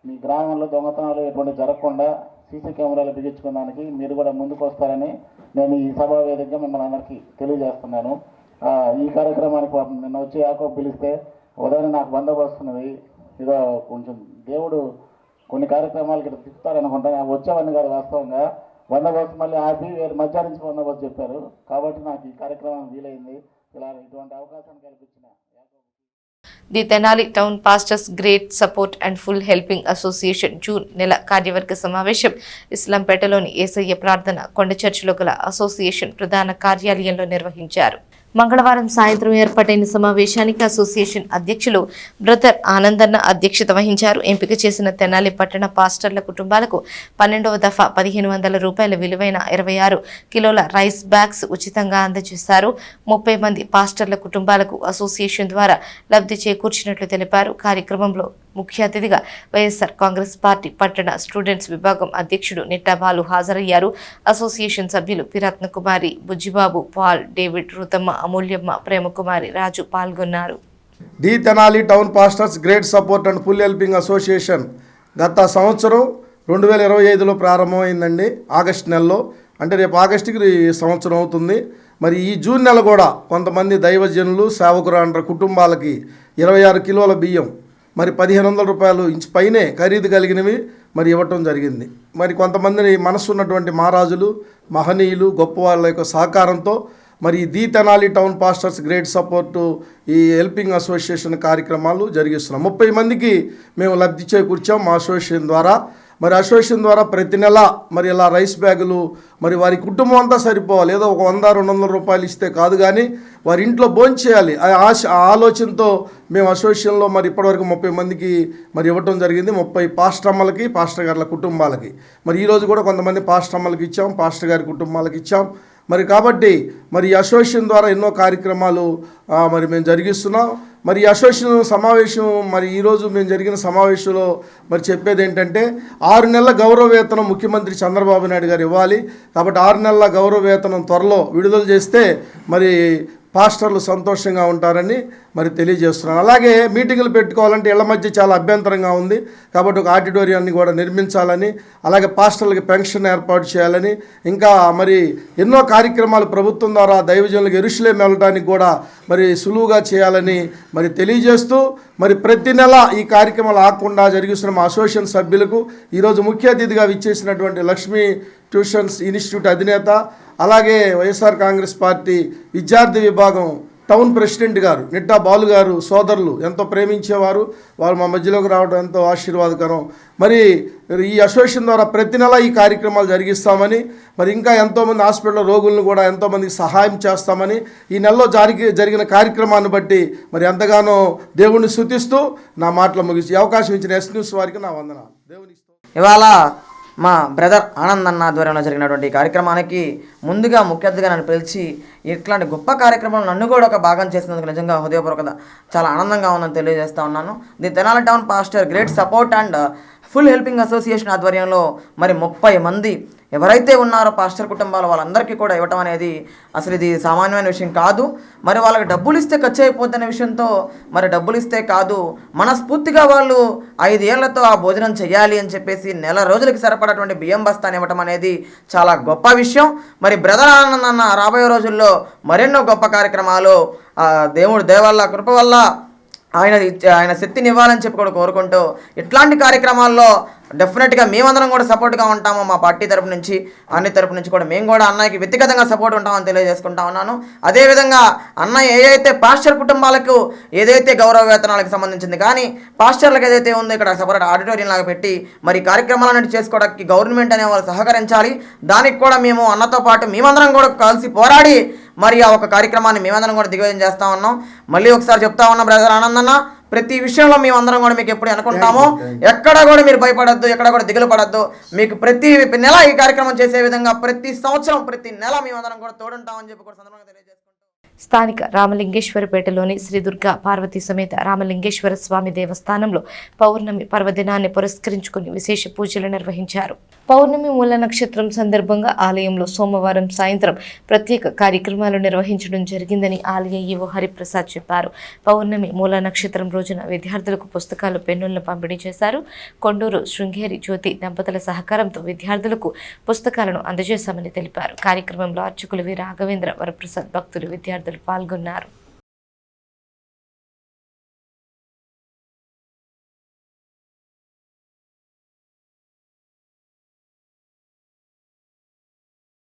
మీ గ్రామంలో దొంగతనాలు ఎటువంటి జరగకుండా సీసీ కెమెరాలు బిగించుకోవడానికి మీరు కూడా ముందుకు వస్తారని నేను ఈ సభా వేదికగా మిమ్మల్ని అందరికీ తెలియజేస్తున్నాను. ఈ కార్యక్రమానికి నిన్న వచ్చి యాకోబ్ పిలిస్తే ఉదయం నాకు బందోబస్తు ఉన్నది, ఇదో కొంచెం దేవుడు కొన్ని కార్యక్రమాలకి తిప్పుతారనుకుంటా. వచ్చేవన్నీ కాదు, వాస్తవంగా బందోబస్తు మళ్ళీ ఆపి మధ్యాహ్నం నుంచి బందోబస్తు చెప్పారు. కాబట్టి నాకు ఈ కార్యక్రమం వీలైంది. ఇలా ఇటువంటి అవకాశాన్ని కల్పించిన the Tenali town pastors great support and full helping association June నెల కార్యవర్గ సమావేశం ఇస్లాంపేటలోని యేసయ్య ప్రార్థన కొండ చర్చిలో గల అసోసియేషన్ ప్రధాన కార్యాలయంలో నిర్వహించారు. మంగళవారం సాయంత్రం ఏర్పాటైన సమావేశానికి అసోసియేషన్ అధ్యక్షులు బ్రదర్ ఆనందన్న అధ్యక్షత వహించారు. ఎంపిక చేసిన తెనాలి పట్టణ పాస్టర్ల కుటుంబాలకు 12వ దఫా 1500 రూపాయల విలువైన 26 కిలోల రైస్ బ్యాగ్స్ ఉచితంగా అందజేశారు. 30 మంది పాస్టర్ల కుటుంబాలకు అసోసియేషన్ ద్వారా లబ్ధి చేకూర్చినట్లు తెలిపారు. కార్యక్రమంలో ముఖ్య అతిథిగా వైఎస్ఆర్ కాంగ్రెస్ పార్టీ పట్టణ స్టూడెంట్స్ విభాగం అధ్యక్షుడు నిట్టాబాలు హాజరయ్యారు. అసోసియేషన్ సభ్యులు పిరత్న కుమారి, బుజ్జిబాబు, పాల్, డేవిడ్, రుతమ్మ, అమూల్యమ్మ, ప్రేమకుమారి, రాజు పాల్గొన్నారు. The Tenali town pastors great support and full helping association గత సంవత్సరం 2025లో ప్రారంభమైందండి. ఆగస్టు నెలలో, అంటే రేపు ఆగస్టుకి సంవత్సరం అవుతుంది. మరి ఈ జూన్ నెల కూడా కొంతమంది దైవజనులు, సేవకురాండ్ర కుటుంబాలకి 26 కిలోల బియ్యం, మరి 1500 రూపాయలు ఇంచు పైనే ఖరీదు కలిగినవి మరి ఇవ్వటం జరిగింది. మరి కొంతమంది మనసు ఉన్నటువంటి మహారాజులు, మహనీయులు, గొప్ప వాళ్ళ యొక్క సహకారంతో మరి the Tenali town pastors great support ఈ హెల్పింగ్ అసోసియేషన్ కార్యక్రమాలు జరిగిస్తున్నాం. 30 మందికి మేము లబ్ధి చేకూర్చాం మా అసోసియేషన్ ద్వారా. మరి అసోసియేషన్ ద్వారా ప్రతి నెల మరి ఇలా రైస్ బ్యాగులు మరి వారి కుటుంబం అంతా సరిపోవాలి. ఏదో ఒక 100-200 రూపాయలు ఇస్తే కాదు, కానీ వారి ఇంట్లో భోంచేయాలి ఆ ఆలోచనతో మేము అసోసియేషన్లో మరి ఇప్పటివరకు 30 మందికి మరి ఇవ్వటం జరిగింది. 30 పాస్టర్ అమ్మలకి, పాస్టర్ గారుల కుటుంబాలకి. మరి ఈరోజు కూడా కొంతమంది పాస్టర్ అమ్మలకి ఇచ్చాం, పాస్టర్ గారి కుటుంబాలకి ఇచ్చాం. మరి కాబట్టి మరి ఈ అసోసియేషన్ ద్వారా ఎన్నో కార్యక్రమాలు మరి మేము జరిగిస్తున్నాం. మరి ఈ అసోసియేషన్ సమావేశం మరి ఈరోజు మేము జరిగిన సమావేశంలో మరి చెప్పేది ఏంటంటే 6 నెలల గౌరవ వేతనం ముఖ్యమంత్రి చంద్రబాబు నాయుడు గారు ఇవ్వాలి. కాబట్టి 6 నెలల గౌరవ వేతనం త్వరలో విడుదల చేస్తే మరి పాస్టర్లు సంతోషంగా ఉంటారని మరి తెలియజేస్తున్నాను. అలాగే మీటింగులు పెట్టుకోవాలంటే ఇళ్ల మధ్య చాలా అభ్యంతరంగా ఉంది. కాబట్టి ఒక ఆడిటోరియాన్ని కూడా నిర్మించాలని, అలాగే పాస్టర్లకి పెన్షన్ ఏర్పాటు చేయాలని, ఇంకా మరి ఎన్నో కార్యక్రమాలు ప్రభుత్వం ద్వారా దైవజనులకు యెరూషలేము వెళ్ళడానికి కూడా మరి సులువుగా చేయాలని మరి తెలియజేస్తూ మరి ప్రతి నెల ఈ కార్యక్రమాలు ఆగకుండా జరిగిస్తున్న మా అసోసియేషన్ సభ్యులకు ఈరోజు ముఖ్య అతిథిగా విచ్చేసినటువంటి లక్ష్మీ ట్యూషన్స్ ఇన్స్టిట్యూట్ అధినేత, అలాగే వైఎస్ఆర్ కాంగ్రెస్ పార్టీ విద్యార్థి విభాగం టౌన్ ప్రెసిడెంట్ గారు నిట్టా బాలు గారు సోదరులు ఎంతో ప్రేమించేవారు. వారు మా మధ్యలోకి రావడం ఎంతో ఆశీర్వాదకరం. మరి ఈ అసోసియేషన్ ద్వారా ప్రతి నెల ఈ కార్యక్రమాలు జరిగిస్తామని, మరి ఇంకా ఎంతోమంది హాస్పిటల్ రోగులను కూడా ఎంతోమందికి సహాయం చేస్తామని ఈ నెలలో జరిగిన కార్యక్రమాన్ని బట్టి మరి ఎంతగానో దేవుణ్ణి స్తుతిస్తూ నా మాటలు ముగిసి అవకాశం ఇచ్చిన ఎస్ న్యూస్ వారికి నా వందనాలు. దేవుని ఇవాళ మా బ్రదర్ ఆనంద్ అన్న ఆధ్వర్యంలో జరిగినటువంటి ఈ కార్యక్రమానికి ముందుగా ముఖ్య అతిథిగా నన్ను పిలిచి ఇట్లాంటి గొప్ప కార్యక్రమాలు నన్ను కూడా ఒక భాగం చేసినందుకు నిజంగా హృదయపూర్వక చాలా ఆనందంగా ఉందని తెలియజేస్తూ ఉన్నాను. The Tenali town pastor great support and full helping association ఆధ్వర్యంలో మరి 30 మంది ఎవరైతే ఉన్నారో పాస్టర్ కుటుంబాలు వాళ్ళందరికీ కూడా ఇవ్వటం అనేది అసలు ఇది సామాన్యమైన విషయం కాదు. మరి వాళ్ళకి డబ్బులు ఇస్తే ఖర్చు అయిపోతున్న విషయంతో మరి డబ్బులు ఇస్తే కాదు, మనస్ఫూర్తిగా వాళ్ళు 5 ఏళ్లతో ఆ భోజనం చేయాలి అని చెప్పేసి నెల రోజులకి సరిపడేటువంటి బియ్యం బస్తాన్ని ఇవ్వటం అనేది చాలా గొప్ప విషయం. మరి బ్రదర్ ఆనంద్ అన్న రాబోయే రోజుల్లో మరెన్నో గొప్ప కార్యక్రమాలు దేవుడి దయ వల్ల కృప వల్ల ఆయన శక్తిని ఇవ్వాలని చెప్పి కూడా కోరుకుంటూ ఇట్లాంటి కార్యక్రమాల్లో డెఫినెట్గా మేమందరం కూడా సపోర్ట్గా ఉంటాము. మా పార్టీ తరపు నుంచి అన్ని తరపు నుంచి కూడా మేము కూడా అన్నయ్యకి వ్యక్తిగతంగా సపోర్ట్ ఉంటామని తెలియజేసుకుంటా ఉన్నాను. అదేవిధంగా అన్నయ్య ఏదైతే పాస్టర్ కుటుంబాలకు ఏదైతే గౌరవ వేతనాలకు సంబంధించింది కానీ పాస్టర్లకు ఏదైతే ఉందో ఇక్కడ సపరేట్ ఆడిటోరియం లాగా పెట్టి మరి కార్యక్రమాలన్నిటి చేసుకోవడానికి గవర్నమెంట్ అనే వాళ్ళు సహకరించాలి. దానికి కూడా మేము అన్నతో పాటు మేమందరం కూడా కలిసి పోరాడి మరి ఆ ఒక కార్యక్రమాన్ని మేమందరం కూడా దిగ్విజయం చేస్తూ ఉన్నాం. మళ్ళీ ఒకసారి చెప్తా ఉన్నాం బ్రదర్ ఆనందన్న, ప్రతి విషయంలో మేమందరం కూడా మీకు ఎప్పుడు అనుకుంటాము. ఎక్కడ కూడా మీరు భయపడద్దు, ఎక్కడ కూడా దిగులు పడద్దు. మీకు ప్రతి నెల ఈ కార్యక్రమం చేసే విధంగా ప్రతి సంవత్సరం ప్రతి నెల మేమందరం కూడా తోడుంటామని చెప్పి కూడా సందర్భంగా తెలియజేసుకుంటాం. స్థానిక రామలింగేశ్వరపేటలోని శ్రీ దుర్గా పార్వతీ సమేత రామలింగేశ్వర స్వామి దేవస్థానంలో పౌర్ణమి పర్వదినాన్ని పురస్కరించుకుని విశేష పూజలు నిర్వహించారు. పౌర్ణమి మూల నక్షత్రం సందర్భంగా ఆలయంలో సోమవారం సాయంత్రం ప్రత్యేక కార్యక్రమాలు నిర్వహించడం జరిగిందని ఆలయ ఈవో హరిప్రసాద్ చెప్పారు. పౌర్ణమి మూల నక్షత్రం రోజున విద్యార్థులకు పుస్తకాలు, పెన్నులను పంపిణీ చేశారు. కొండూరు శృంగేరి జ్యోతి దంపతుల సహకారంతో విద్యార్థులకు పుస్తకాలను అందజేశామని తెలిపారు. కార్యక్రమంలో అర్చకులు వి రాఘవేంద్ర, వరప్రసాద్, భక్తులు, విద్యార్థులు పాల్గొన్నారు.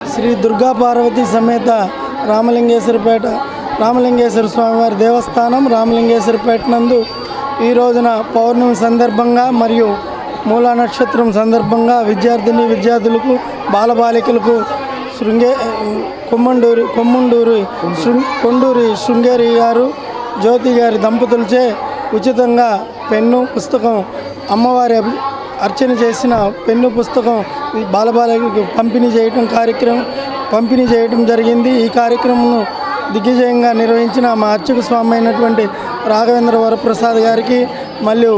శ్రీ దుర్గా పార్వతీ సమేత రామలింగేశ్వర స్వామివారి దేవస్థానం రామలింగేశ్వరపేట నందు ఈ రోజున పౌర్ణమి సందర్భంగా మరియు మూలా నక్షత్రం సందర్భంగా విద్యార్థులకు బాలబాలికలకు కొండూరి శృంగేరి గారు, జ్యోతి గారి దంపతులచే ఉచితంగా పెన్ను, పుస్తకం, అమ్మవారి అర్చన చేసిన పెన్ను, పుస్తకం బాలబాలికలకు పంపిణీ చేయడం జరిగింది. ఈ కార్యక్రమం దిగ్విజయంగా నిర్వహించిన మా అర్చక స్వామి అయినటువంటి రాఘవేంద్ర వరప్రసాద్ గారికి మరియు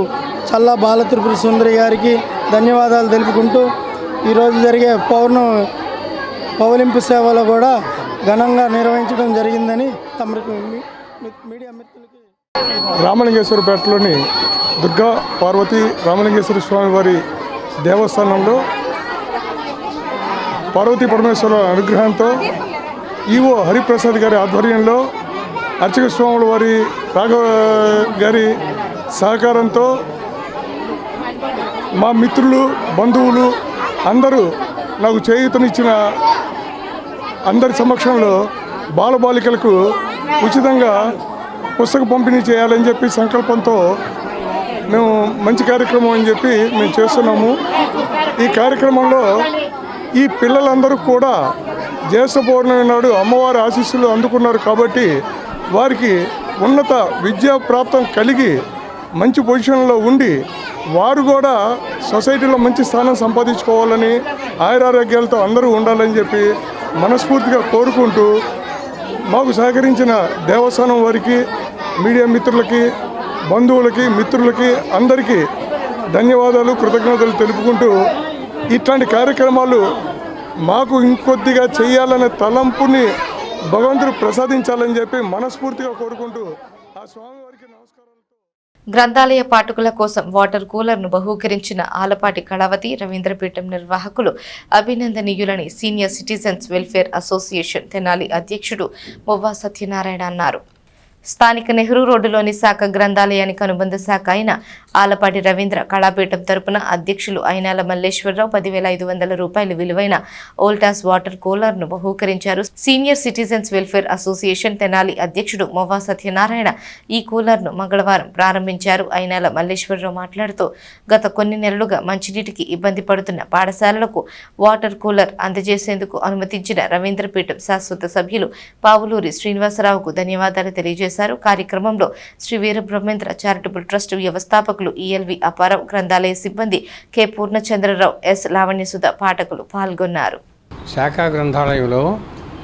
చల్లా బాలత్రిపుర సుందరి గారికి ధన్యవాదాలు తెలుపుకుంటూ ఈరోజు జరిగే పౌలింపు సేవలో కూడా ఘనంగా నిర్వహించడం జరిగిందని తమకు మీడియా మిత్రులకి. రామలింగేశ్వరపేటలోని దుర్గా పార్వతీ రామలింగేశ్వర స్వామి వారి దేవస్థానంలో పార్వతీ పరమేశ్వర అనుగ్రహంతో ఈవో హరిప్రసాద్ గారి ఆధ్వర్యంలో అర్చక స్వాముల వారి రాఘవ గారి సహకారంతో మా మిత్రులు, బంధువులు అందరూ నాకు చేయూతనిచ్చిన అందరి సమక్షంలో బాలబాలికలకు ఉచితంగా పుస్తక పంపిణీ చేయాలని చెప్పి సంకల్పంతో మేము మంచి కార్యక్రమం అని చెప్పి మేము చేస్తున్నాము. ఈ కార్యక్రమంలో ఈ పిల్లలందరూ కూడా జ్యేష్ఠ పౌర్ణమి నాడు అమ్మవారి ఆశీస్సులు అందుకున్నారు కాబట్టి వారికి ఉన్నత విద్యా ప్రాప్తం కలిగి మంచి పొజిషన్లో ఉండి వారు కూడా సొసైటీలో మంచి స్థానం సంపాదించుకోవాలని ఆయురారోగ్యాలతో అందరూ ఉండాలని చెప్పి మనస్ఫూర్తిగా కోరుకుంటూ మాకు సహకరించిన దేవస్థానం వారికి, మీడియా మిత్రులకి, బంధువులకి, మిత్రులకి అందరికీ ధన్యవాదాలు, కృతజ్ఞతలు తెలుపుకుంటూ ఇట్లాంటి కార్యక్రమాలు మాకు ఇంకొద్దిగా చేయాలనే తలంపుని భగవంతుడు ప్రసాదించాలని చెప్పి మనస్ఫూర్తిగా కోరుకుంటూ ఆ స్వామివారికి నమస్కారాలు. గ్రంథాలయ పాఠకుల కోసం వాటర్ కూలర్ను బహూకరించిన ఆలపాటి కళావతి రవీంద్రపీఠం నిర్వాహకులు అభినందనీయులని senior citizens welfare association Tenali అధ్యక్షుడు మువ్వా సత్యనారాయణ అన్నారు. స్థానిక నెహ్రూ రోడ్డులోని శాఖ గ్రంథాలయానికి అనుబంధ శాఖ అయిన ఆలపాటి రవీంద్ర కళాపీఠం తరపున అధ్యక్షులు అయినాల మల్లేశ్వరరావు 10,500 రూపాయలు విలువైన ఓల్టాస్ వాటర్ కూలర్ను బహూకరించారు. Senior citizens welfare association Tenali అధ్యక్షుడు మొవ్వా సత్యనారాయణ ఈ కూలర్ను మంగళవారం ప్రారంభించారు. అయినాల మల్లేశ్వరరావు మాట్లాడుతూ గత కొన్ని నెలలుగా మంచినీటికి ఇబ్బంది పడుతున్న పాఠశాలలకు వాటర్ కూలర్ అందజేసేందుకు అనుమతించిన రవీంద్రపీఠం శాశ్వత సభ్యులు పావులూరి శ్రీనివాసరావుకు ధన్యవాదాలు తెలియజేశారు. కార్యక్రమంలో శ్రీ వీరబ్రహ్మేంద్ర చారిటబుల్ ట్రస్ట్ వ్యవస్థాపకులు ఈఎల్వి అపారావు, గ్రంథాలయ సిబ్బంది కె పూర్ణచంద్రరావు, ఎస్ లావణ్యసుధ పాఠకులు పాల్గొన్నారు. శాఖా గ్రంథాలయంలో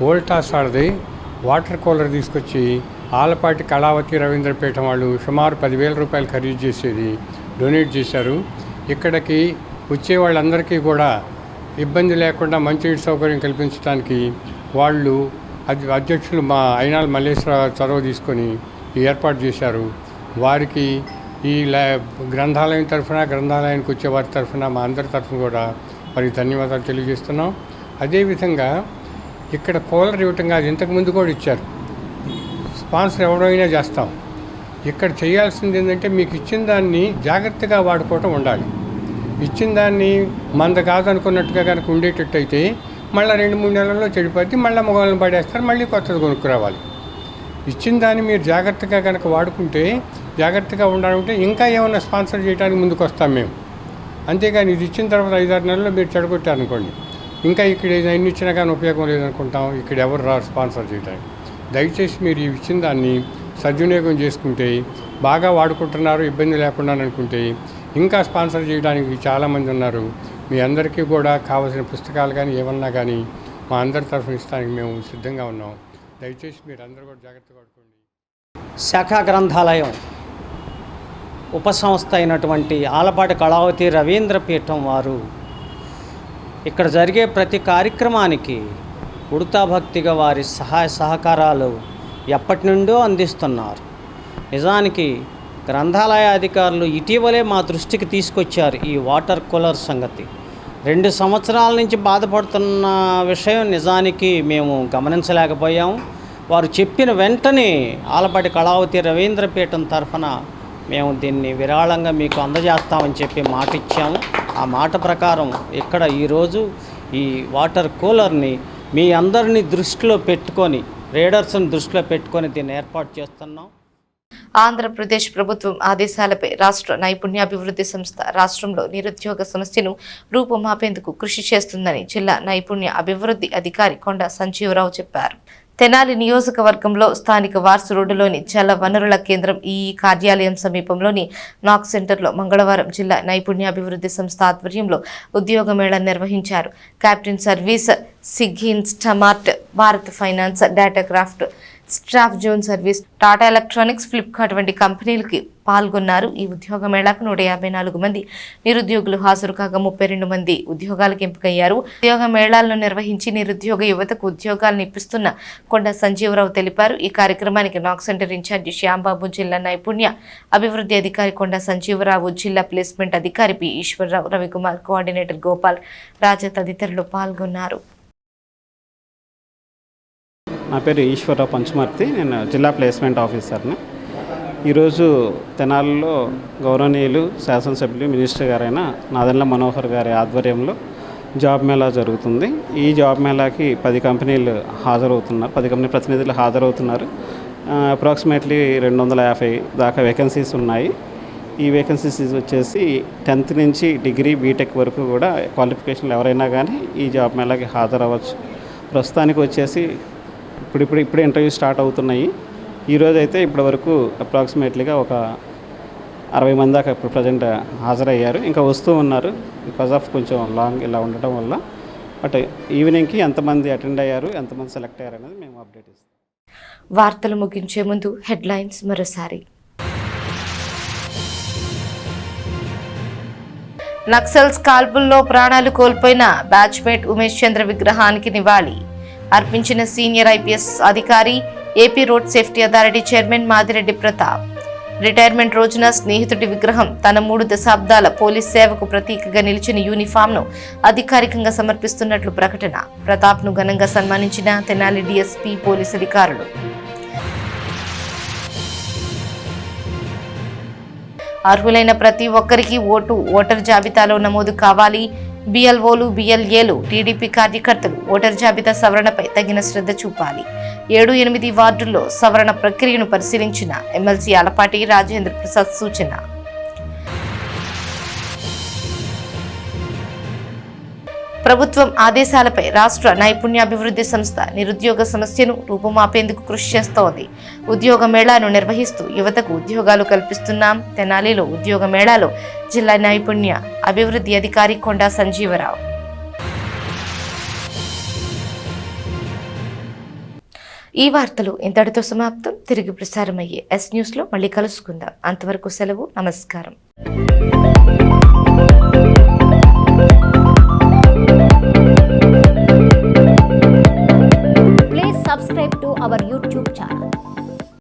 వోల్టాస్ వాడిది వాటర్ కూలర్ తీసుకొచ్చి ఆలపాటి కళావతి రవీంద్రపీఠం వాళ్ళు సుమారు 10,000 రూపాయలు ఖరీదు చేసేది డొనేట్ చేశారు. ఇక్కడికి వచ్చే వాళ్ళందరికీ కూడా ఇబ్బంది లేకుండా మంచినీటి సౌకర్యం కల్పించడానికి వాళ్ళు అధ్యక్షులు మా అయినాల మల్లేశ్వర చొరవ తీసుకొని ఏర్పాటు చేశారు. వారికి ఈ గ్రంథాలయం తరఫున, గ్రంథాలయానికి వచ్చే వారి తరఫున, మా అందరి తరఫున కూడా వారికి ధన్యవాదాలు తెలియజేస్తున్నాం. అదేవిధంగా ఇక్కడ కూలర్ ఇవ్వటం కాదు, ఇంతకుముందు కూడా ఇచ్చారు. స్పాన్సర్ ఎవరైనా చేస్తాం. ఇక్కడ చేయాల్సింది ఏంటంటే మీకు ఇచ్చిన దాన్ని జాగ్రత్తగా వాడుకోవటం ఉండాలి. ఇచ్చిన దాన్ని మంద కాదనుకున్నట్టుగా కనుక ఉండేటట్టయితే మళ్ళీ 2-3 నెలల్లో చెడిపోద్ది, మళ్ళీ మొగలను పడేస్తారు, మళ్ళీ కొత్తది కొనుక్కురావాలి. ఇచ్చిన దాన్ని మీరు జాగ్రత్తగా కనుక వాడుకుంటే, జాగ్రత్తగా ఉండాలంటే ఇంకా ఏమన్నా స్పాన్సర్ చేయడానికి ముందుకు వస్తాం మేము. అంతేగాని ఇది ఇచ్చిన తర్వాత 5-6 నెలల్లో మీరు చెడగొట్టారనుకోండి, ఇంకా ఇక్కడ ఎన్ని ఇచ్చినా కానీ ఉపయోగం లేదనుకుంటాం. ఇక్కడ ఎవరు రారు స్పాన్సర్ చేయడానికి. దయచేసి మీరు ఈ ఇచ్చిన దాన్ని సద్వినియోగం చేసుకుంటే, బాగా వాడుకుంటున్నారు, ఇబ్బంది లేకుండా అనుకుంటే ఇంకా స్పాన్సర్ చేయడానికి చాలామంది ఉన్నారు. మీ అందరికీ కూడా కావాల్సిన పుస్తకాలు కానీ ఏమన్నా కానీ మా అందరి తరఫున ఇస్తానికి మేము సిద్ధంగా ఉన్నాం. దయచేసి మీరు అందరూ కూడా జాగ్రత్తగా పడుకోండి. శాఖా గ్రంథాలయం ఉపసంస్థ అయినటువంటి ఆలపాటి కళావతి రవీంద్రపీఠం వారు ఇక్కడ జరిగే ప్రతి కార్యక్రమానికి ఉడతా భక్తిగా వారి సహాయ సహకారాలు ఎప్పటి నుండో అందిస్తున్నారు. నిజానికి గ్రంథాలయ అధికారులు ఇటీవలే మా దృష్టికి తీసుకొచ్చారు ఈ వాటర్ కూలర్ సంగతి. 2 సంవత్సరాల నుంచి బాధపడుతున్న విషయం నిజానికి మేము గమనించలేకపోయాము. వారు చెప్పిన వెంటనే ఆలపాటి కళావతి రవీంద్రపీఠం తరఫున మేము దీన్ని విరాళంగా మీకు అందజేస్తామని చెప్పి మాట ఇచ్చాము. ఆ మాట ప్రకారం ఇక్కడ ఈరోజు ఈ వాటర్ కూలర్ని మీ అందరినీ దృష్టిలో పెట్టుకొని, రీడర్స్ని దృష్టిలో పెట్టుకొని దీన్ని ఏర్పాటు చేస్తున్నాం. ఆంధ్రప్రదేశ్ ప్రభుత్వం ఆదేశాలపై రాష్ట్ర నైపుణ్యాభివృద్ధి సంస్థ రాష్ట్రంలో నిరుద్యోగ సమస్యను రూపుమాపేందుకు కృషి చేస్తుందని జిల్లా నైపుణ్య అభివృద్ధి అధికారి కొండ సంజీవరావు చెప్పారు. తెనాలి నియోజకవర్గంలో స్థానిక వార్సు రోడ్డులోని జల వనరుల కేంద్రం ఈఈ కార్యాలయం సమీపంలోని నాక్ సెంటర్లో మంగళవారం జిల్లా నైపుణ్యాభివృద్ధి సంస్థ ఆధ్వర్యంలో ఉద్యోగ మేళా నిర్వహించారు. క్యాప్టెన్ సర్వీస్, సిగ్ Instamart, Bharat finance, data craft, staff zone service, Tata electronics, Flipkart వంటి కంపెనీలకి పాల్గొన్నారు. ఈ ఉద్యోగ మేళాకు 154 మంది నిరుద్యోగులు హాజరు కాగా 32 మంది ఉద్యోగాలకు ఎంపికయ్యారు. ఉద్యోగ మేళాలను నిర్వహించి నిరుద్యోగ యువతకు ఉద్యోగాలను ఇప్పిస్తున్న కొండ సంజీవరావు తెలిపారు. ఈ కార్యక్రమానికి నాక్ సెంటర్ ఇన్ఛార్జి శ్యాంబాబు, జిల్లా నైపుణ్య అభివృద్ధి అధికారి కొండ సంజీవరావు, జిల్లా ప్లేస్మెంట్ అధికారి పి ఈశ్వరరావు, రవికుమార్, కోఆర్డినేటర్ గోపాల్, రాజా తదితరులు పాల్గొన్నారు. నా పేరు ఈశ్వరరావు పంచమర్తి, నేను జిల్లా ప్లేస్మెంట్ ఆఫీసర్ని. ఈరోజు తెనాలిలో గౌరవనీయులు శాసనసభ్యులు మినిస్టర్ గారైన నాదెండ్ల మనోహర్ గారి ఆధ్వర్యంలో జాబ్ మేళా జరుగుతుంది. ఈ జాబ్ మేళాకి 10 కంపెనీలు హాజరవుతున్నారు, 10 కంపెనీ ప్రతినిధులు హాజరవుతున్నారు. అప్రాక్సిమేట్లీ 250 దాకా వేకెన్సీస్ ఉన్నాయి. ఈ వేకెన్సీస్ వచ్చేసి 10th నుంచి డిగ్రీ బీటెక్ వరకు కూడా క్వాలిఫికేషన్లు ఎవరైనా కానీ ఈ జాబ్ మేళాకి హాజరవ్వచ్చు. ప్రస్తుతానికి వచ్చేసి ఇప్పుడు ఇంటర్వ్యూ స్టార్ట్ అవుతున్నాయి. ఈరోజు అయితే ఇప్పటి వరకు అప్రాక్సిమేట్లీగా ఒక 60 మంది దాకా ఇప్పుడు ప్రజెంట్ హాజరయ్యారు. ఇంకా వస్తూ ఉన్నారు బికాజ్ ఆఫ్ కొంచెం లాంగ్ ఇలా ఉండటం వల్ల. బట్ ఈవినింగ్కి ఎంతమంది అటెండ్ అయ్యారు, ఎంతమంది సెలెక్ట్ అయ్యారు అనేది మేము అప్డేట్ ఇస్తాం. వార్తలు ముగించే ముందు హెడ్లైన్స్ మరోసారి. నక్సల్స్ కాల్పుల్లో ప్రాణాలు కోల్పోయిన బ్యాచ్మేట్ ఉమేష్ చంద్ర విగ్రహానికి నివాళి అర్పించిన సీనియర్ ఐపీఎస్ అధికారి, AP road safety authority chairman Madireddy Pratap. Retirement రోజున స్నేహితుడి విగ్రహం తన 3 దశాబ్దాల పోలీస్ సేవకు ప్రతీకగా నిలిచిన యూనిఫామ్ను అధికారికంగా సమర్పిస్తున్నట్లు ప్రకటన. ప్రతాప్ను ఘనంగా సన్మానించిన తెనాలి డీఎస్పీ పోలీస్ అధికారులు. అర్హులైన ప్రతి ఒక్కరికి ఓటర్ జాబితాలో నమోదు కావాలి. బిఎల్ఓలు, బిఎల్ఏలు, టీడీపీ కార్యకర్తలు ఓటర్ జాబితా సవరణపై తగిన శ్రద్ధ చూపాలి. 7-8 వార్డుల్లో సవరణ ప్రక్రియను పరిశీలించిన ఎమ్మెల్సీ ఆలపాటి రాజేంద్ర ప్రసాద్ సూచన. ప్రభుత్వం ఆదేశాలపై రాష్ట్ర నైపుణ్యాభివృద్ధి సంస్థ నిరుద్యోగ సమస్యను రూపుమాపేందుకు కృషి చేస్తోంది. ఉద్యోగ మేళాను నిర్వహిస్తూ యువతకు ఉద్యోగాలు కల్పిస్తున్నాం. తెనాలిలో ఉద్యోగ మేళాలో జిల్లా నైపుణ్య అభివృద్ధి అధికారి కొండా సంజీవరావు. ఈ వార్తలు ఇంతటితో సమాప్తం. తిరిగి ప్రసారమయ్యే ఎస్ న్యూస్లో మళ్ళీ కలుసుకుందాం. అంతవరకు సెలవు. నమస్కారం.